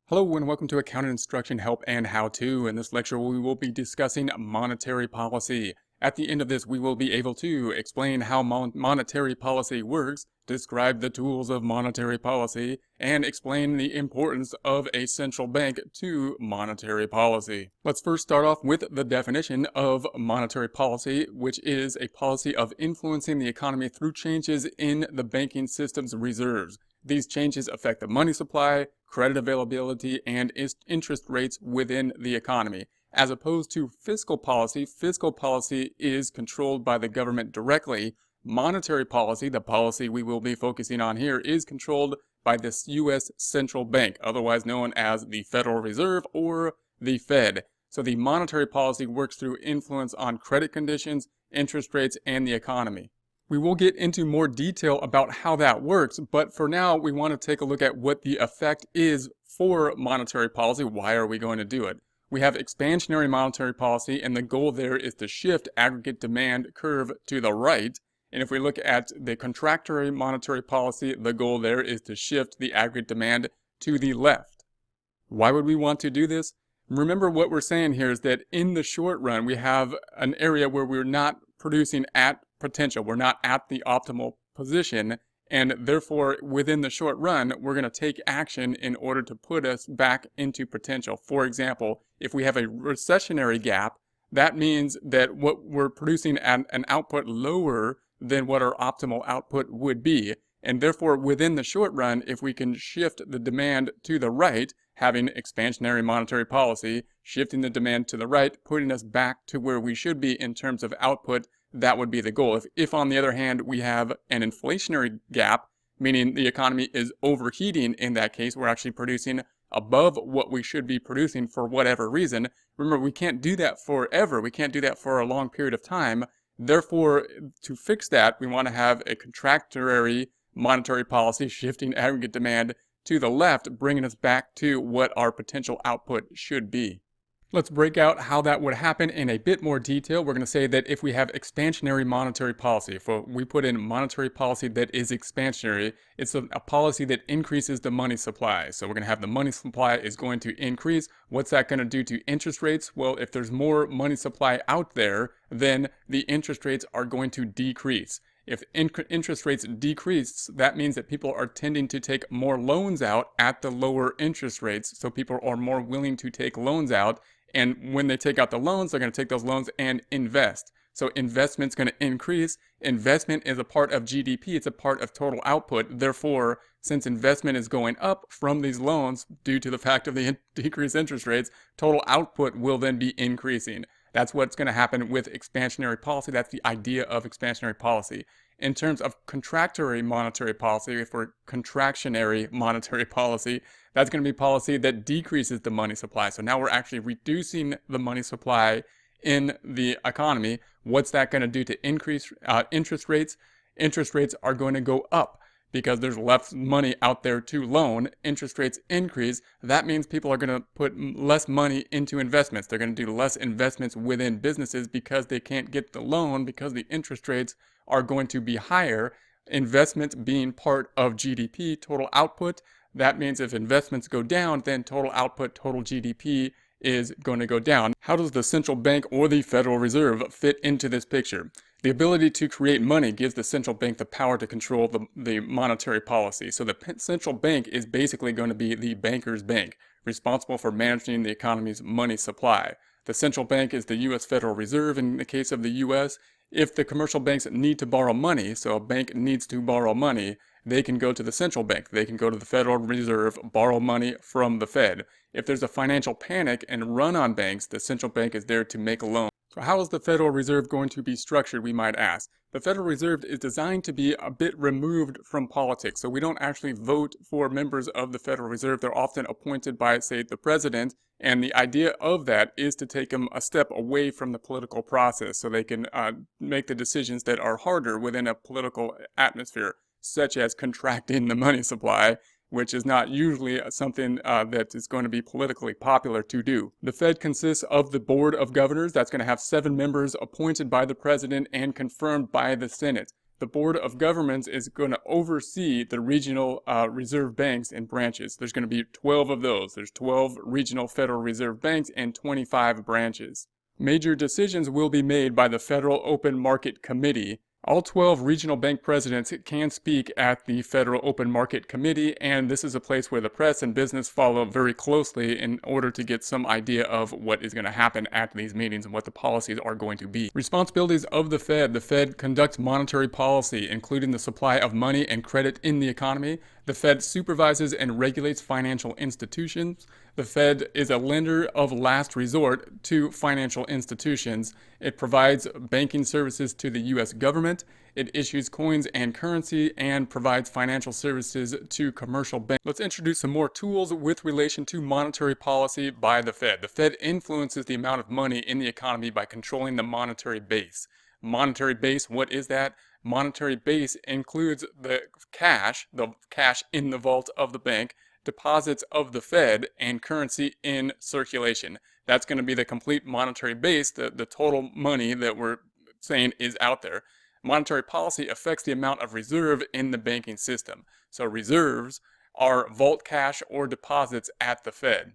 Hello and welcome to Accounting Instruction Help and How To. In this lecture, we will be discussing monetary policy. At the end of this, we will be able to explain how monetary policy works, describe the tools of monetary policy, and explain the importance of a central bank to monetary policy. Let's first start off with the definition of monetary policy, which is a policy of influencing the economy through changes in the banking system's reserves. These changes affect the money supply, credit availability, and interest rates within the economy. As opposed to fiscal policy is controlled by the government directly. Monetary policy, the policy we will be focusing on here, is controlled by the U.S. Central Bank, otherwise known as the Federal Reserve or the Fed. So the monetary policy works through influence on credit conditions, interest rates, and the economy. We will get into more detail about how that works, but for now we want to take a look at what the effect is for monetary policy. Why are we going to do it? We have expansionary monetary policy, and the goal there is to shift aggregate demand curve to the right. And if we look at the contractionary monetary policy, the goal there is to shift the aggregate demand to the left. Why would we want to do this? Remember, what we're saying here is that in the short run, we have an area where we're not producing at potential. We're not at the optimal position, and therefore within the short run we're going to take action in order to put us back into potential. For example, if we have a recessionary gap, that means that what we're producing at an output lower than what our optimal output would be, and therefore within the short run, if we can shift the demand to the right, having expansionary monetary policy, shifting the demand to the right, putting us back to where we should be in terms of output, that would be the goal. If on the other hand we have an inflationary gap, meaning the economy is overheating, in that case we're actually producing above what we should be producing for whatever reason. Remember, we can't do that forever. We can't do that for a long period of time. Therefore, to fix that, we want to have a contractionary monetary policy, shifting aggregate demand to the left, bringing us back to what our potential output should be. Let's break out how that would happen in a bit more detail. We're going to say that if we have expansionary monetary policy, if we put in monetary policy that is expansionary, it's a policy that increases the money supply. So we're going to have the money supply is going to increase. What's that going to do to interest rates? Well, if there's more money supply out there, then the interest rates are going to decrease. If interest rates decrease, that means that people are tending to take more loans out at the lower interest rates. So people are more willing to take loans out. And when they take out the loans, they're going to take those loans and invest. So investment's going to increase. Investment is a part of GDP. It's a part of total output. Therefore, since investment is going up from these loans due to the fact of the decreased interest rates, total output will then be increasing. That's what's going to happen with expansionary policy. That's the idea of expansionary policy. In terms of contractionary monetary policy, if we're contractionary monetary policy, that's going to be policy that decreases the money supply. So now we're actually reducing the money supply in the economy. What's that going to do to increase interest rates? Interest rates are going to go up because there's less money out there to loan. Interest rates increase. That means people are going to put less money into investments. They're going to do less investments within businesses because they can't get the loan because the interest rates are going to be higher. Investments being part of GDP, total output. That means if investments go down, then total output, total GDP is going to go down. How does the central bank or the Federal Reserve fit into this picture? The ability to create money gives the central bank the power to control the monetary policy. So the central bank is basically going to be the banker's bank, responsible for managing the economy's money supply. The central bank is the U.S. Federal Reserve in the case of the U.S. If the commercial banks need to borrow money, so a bank needs to borrow money, they can go to the central bank. They can go to the Federal Reserve, borrow money from the Fed. If there's a financial panic and run on banks, the central bank is there to make a loan. So how is the Federal Reserve going to be structured, we might ask? The Federal Reserve is designed to be a bit removed from politics. So we don't actually vote for members of the Federal Reserve. They're often appointed by, say, the president. And the idea of that is to take them a step away from the political process so they can make the decisions that are harder within a political atmosphere, such as contracting the money supply, which is not usually something that is going to be politically popular to do. The Fed consists of the Board of Governors. That's going to have 7 members appointed by the President and confirmed by the Senate. The Board of Governors is going to oversee the regional reserve banks and branches. There's going to be 12 of those. There's 12 regional Federal Reserve banks and 25 branches. Major decisions will be made by the Federal Open Market Committee. All 12 regional bank presidents can speak at the Federal Open Market Committee, and this is a place where the press and business follow very closely in order to get some idea of what is going to happen at these meetings and what the policies are going to be. Responsibilities of the Fed. The Fed conducts monetary policy, including the supply of money and credit in the economy. The Fed supervises and regulates financial institutions. The Fed is a lender of last resort to financial institutions. It provides banking services to the U.S. government. It issues coins and currency and provides financial services to commercial banks. Let's introduce some more tools with relation to monetary policy by the Fed. The Fed influences the amount of money in the economy by controlling the monetary base. Monetary base, what is that? Monetary base includes the cash in the vault of the bank, deposits of the Fed, and currency in circulation. That's going to be the complete monetary base, the total money that we're saying is out there. Monetary policy affects the amount of reserve in the banking system. So reserves are vault cash or deposits at the Fed.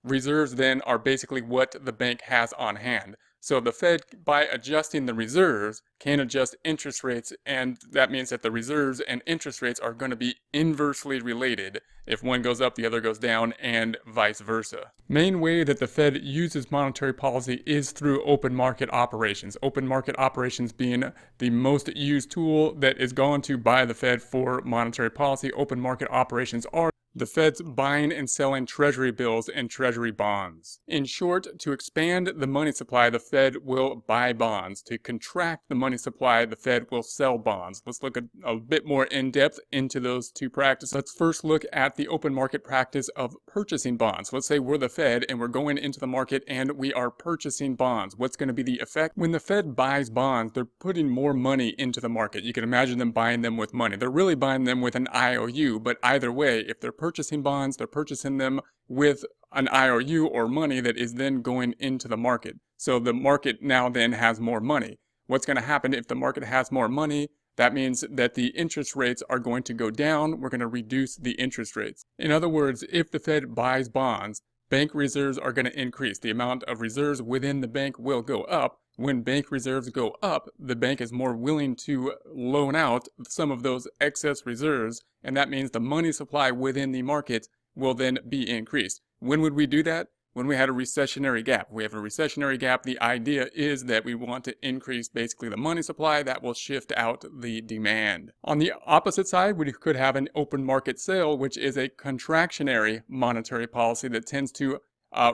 Reserves then are basically what the bank has on hand. So the Fed, by adjusting the reserves, can adjust interest rates, and that means that the reserves and interest rates are going to be inversely related. If one goes up, the other goes down, and vice versa. Main way that the Fed uses monetary policy is through open market operations. Open market operations being the most used tool that is gone to by the Fed for monetary policy. Open market operations are the Fed's buying and selling treasury bills and treasury bonds. In short, to expand the money supply, the Fed will buy bonds. To contract the money supply, the Fed will sell bonds. Let's look a bit more in depth into those two practices. Let's first look at the open market practice of purchasing bonds. Let's say we're the Fed and we're going into the market and we are purchasing bonds. What's going to be the effect? When the Fed buys bonds, they're putting more money into the market. You can imagine them buying them with money. They're really buying them with an IOU, but either way, if they're purchasing bonds, they're purchasing them with an IOU or money that is then going into the market. So the market now then has more money. What's going to happen if the market has more money? That means that the interest rates are going to go down. We're going to reduce the interest rates. In other words, if the Fed buys bonds, bank reserves are going to increase. The amount of reserves within the bank will go up. When bank reserves go up, the bank is more willing to loan out some of those excess reserves, and that means the money supply within the market will then be increased. When would we do that? When we had a recessionary gap. If we have a recessionary gap, the idea is that we want to increase basically the money supply. That will shift out the demand. On the opposite side, we could have an open market sale, which is a contractionary monetary policy that tends to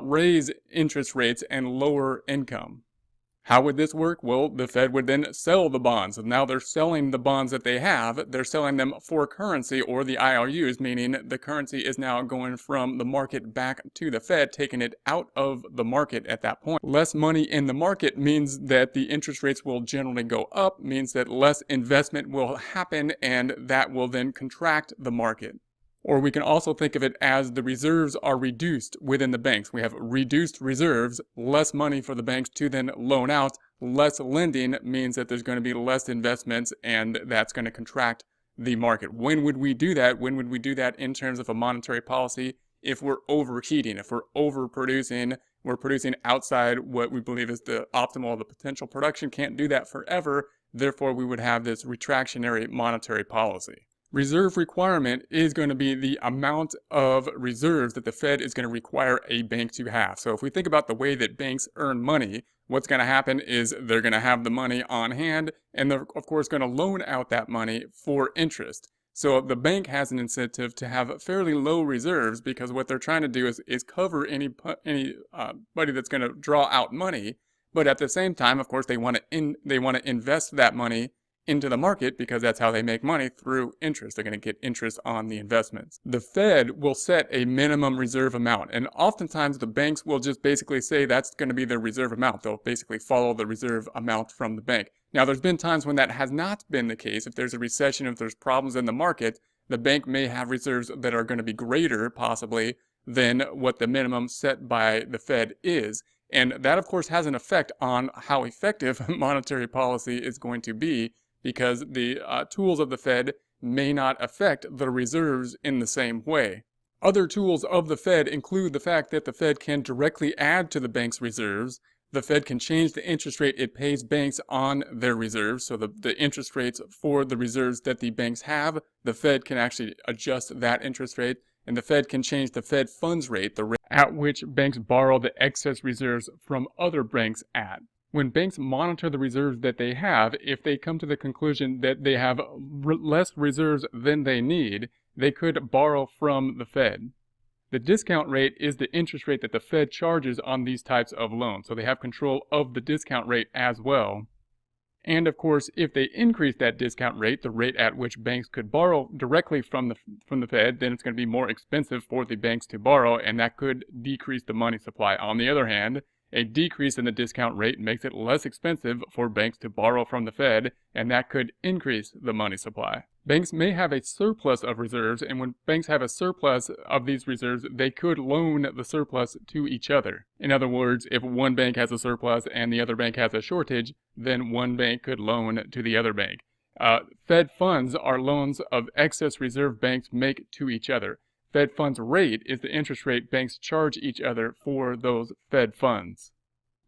raise interest rates and lower income. How would this work? Well, the Fed would then sell the bonds. And now they're selling the bonds that they have. They're selling them for currency or the IOUs, meaning the currency is now going from the market back to the Fed, taking it out of the market at that point. Less money in the market means that the interest rates will generally go up, means that less investment will happen, and that will then contract the market. Or we can also think of it as the reserves are reduced within the banks. We have reduced reserves, less money for the banks to then loan out. Less lending means that there's going to be less investments, and that's going to contract the market. When would we do that? When would we do that in terms of a monetary policy? If we're overheating, if we're overproducing, we're producing outside what we believe is the optimal, the potential production. Can't do that forever. Therefore, we would have this retractionary monetary policy. Reserve requirement is going to be the amount of reserves that the Fed is going to require a bank to have. So if we think about the way that banks earn money, what's going to happen is they're going to have the money on hand, and they're of course going to loan out that money for interest. So the bank has an incentive to have fairly low reserves, because what they're trying to do is cover anybody that's going to draw out money. But at the same time, of course, they want to invest that money into the market, because that's how they make money, through interest. They're going to get interest on the investments. The Fed will set a minimum reserve amount, and oftentimes the banks will just basically say that's going to be their reserve amount. They'll basically follow the reserve amount from the bank. Now, there's been times when that has not been the case. If there's a recession, if there's problems in the market, the bank may have reserves that are going to be greater, possibly, than what the minimum set by the Fed is. And that, of course, has an effect on how effective monetary policy is going to be, because the tools of the Fed may not affect the reserves in the same way. Other tools of the Fed include the fact that the Fed can directly add to the bank's reserves. The Fed can change the interest rate it pays banks on their reserves, so the interest rates for the reserves that the banks have, the Fed can actually adjust that interest rate, and the Fed can change the Fed funds rate, the rate at which banks borrow the excess reserves from other banks at. When banks monitor the reserves that they have, if they come to the conclusion that they have less reserves than they need, they could borrow from the Fed. The discount rate is the interest rate that the Fed charges on these types of loans, so they have control of the discount rate as well. And of course, if they increase that discount rate, the rate at which banks could borrow directly from the Fed, then it's going to be more expensive for the banks to borrow, and that could decrease the money supply. On the other hand, a decrease in the discount rate makes it less expensive for banks to borrow from the Fed, and that could increase the money supply. Banks may have a surplus of reserves, and when banks have a surplus of these reserves, they could loan the surplus to each other. In other words, if one bank has a surplus and the other bank has a shortage, then one bank could loan to the other bank. Fed funds are loans of excess reserve banks make to each other. Fed funds rate is the interest rate banks charge each other for those Fed funds.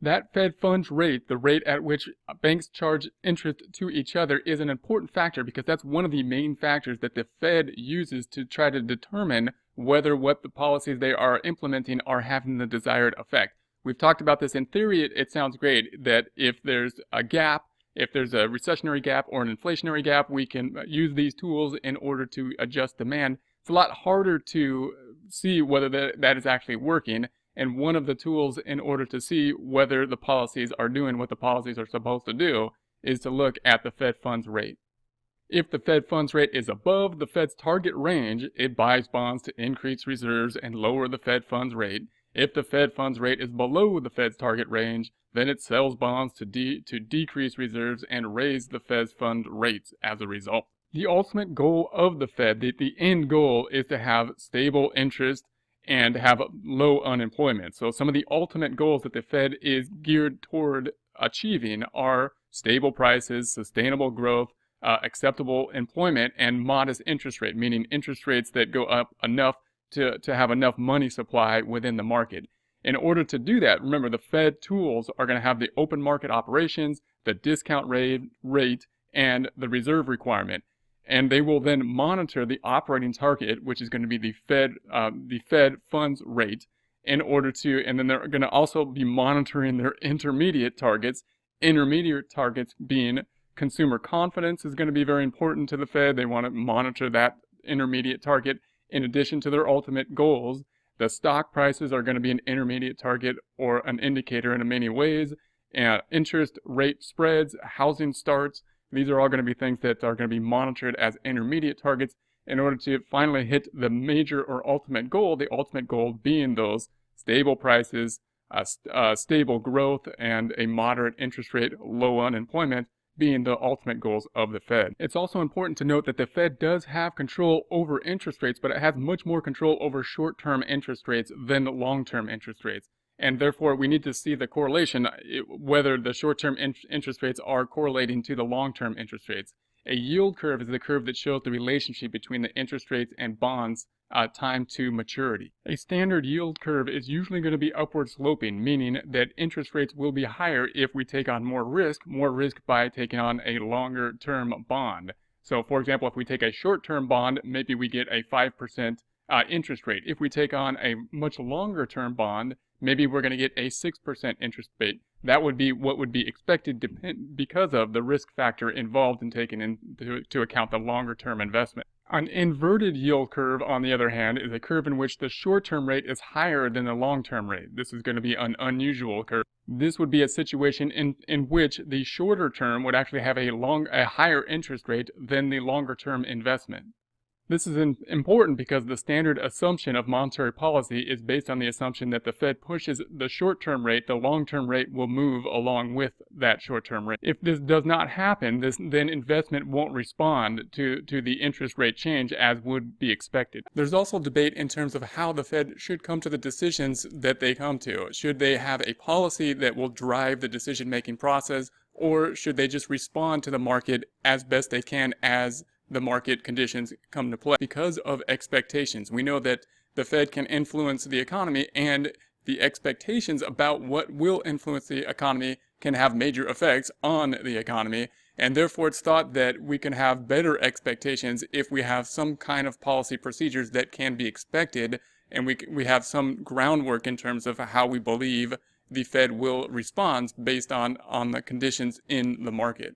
That Fed funds rate, the rate at which banks charge interest to each other, is an important factor because that's one of the main factors that the Fed uses to try to determine whether what the policies they are implementing are having the desired effect. We've talked about this in theory. It sounds great that if there's a gap, if there's a recessionary gap or an inflationary gap, we can use these tools in order to adjust demand. It's a lot harder to see whether that is actually working. And one of the tools in order to see whether the policies are doing what the policies are supposed to do is to look at the Fed funds rate. If the Fed funds rate is above the Fed's target range, it buys bonds to increase reserves and lower the Fed funds rate. If the Fed funds rate is below the Fed's target range, then it sells bonds to decrease reserves and raise the Fed's fund rates as a result. The ultimate goal of the Fed, the end goal, is to have stable interest and have low unemployment. So some of the ultimate goals that the Fed is geared toward achieving are stable prices, sustainable growth, acceptable employment, and modest interest rate, meaning interest rates that go up enough to have enough money supply within the market. In order to do that, remember, the Fed tools are going to have the open market operations, the discount rate, and the reserve requirement. And they will then monitor the operating target, which is going to be the Fed funds rate, in order to, and then they're going to also be monitoring their intermediate targets. Intermediate targets being consumer confidence is going to be very important to the Fed. They want to monitor that intermediate target in addition to their ultimate goals. The stock prices are going to be an intermediate target or an indicator in many ways. And interest rate spreads, housing starts, these are all going to be things that are going to be monitored as intermediate targets in order to finally hit the major or ultimate goal, the ultimate goal being those stable prices, stable growth, and a moderate interest rate, low unemployment being the ultimate goals of the Fed. It's also important to note that the Fed does have control over interest rates, but it has much more control over short-term interest rates than long-term interest rates. And therefore, we need to see the correlation, whether the short-term interest rates are correlating to the long-term interest rates. A yield curve is the curve that shows the relationship between the interest rates and bonds time to maturity. A standard yield curve is usually going to be upward sloping, meaning that interest rates will be higher if we take on more risk by taking on a longer-term bond. So, for example, if we take a short-term bond, maybe we get a 5% interest rate. If we take on a much longer-term bond, maybe we're going to get a 6% interest rate. That would be what would be expected because of the risk factor involved in taking into account the longer-term investment. An inverted yield curve, on the other hand, is a curve in which the short-term rate is higher than the long-term rate. This is going to be an unusual curve. This would be a situation in which the shorter term would actually have a higher interest rate than the longer-term investment. This is important because the standard assumption of monetary policy is based on the assumption that the Fed pushes the short-term rate, the long-term rate will move along with that short-term rate. If this does not happen, then investment won't respond to the interest rate change as would be expected. There's also debate in terms of how the Fed should come to the decisions that they come to. Should they have a policy that will drive the decision-making process, or should they just respond to the market as best they can as the market conditions come to play? Because of expectations, we know that the Fed can influence the economy, and the expectations about what will influence the economy can have major effects on the economy. And therefore, it's thought that we can have better expectations if we have some kind of policy procedures that can be expected, and we have some groundwork in terms of how we believe the Fed will respond based on the conditions in the market.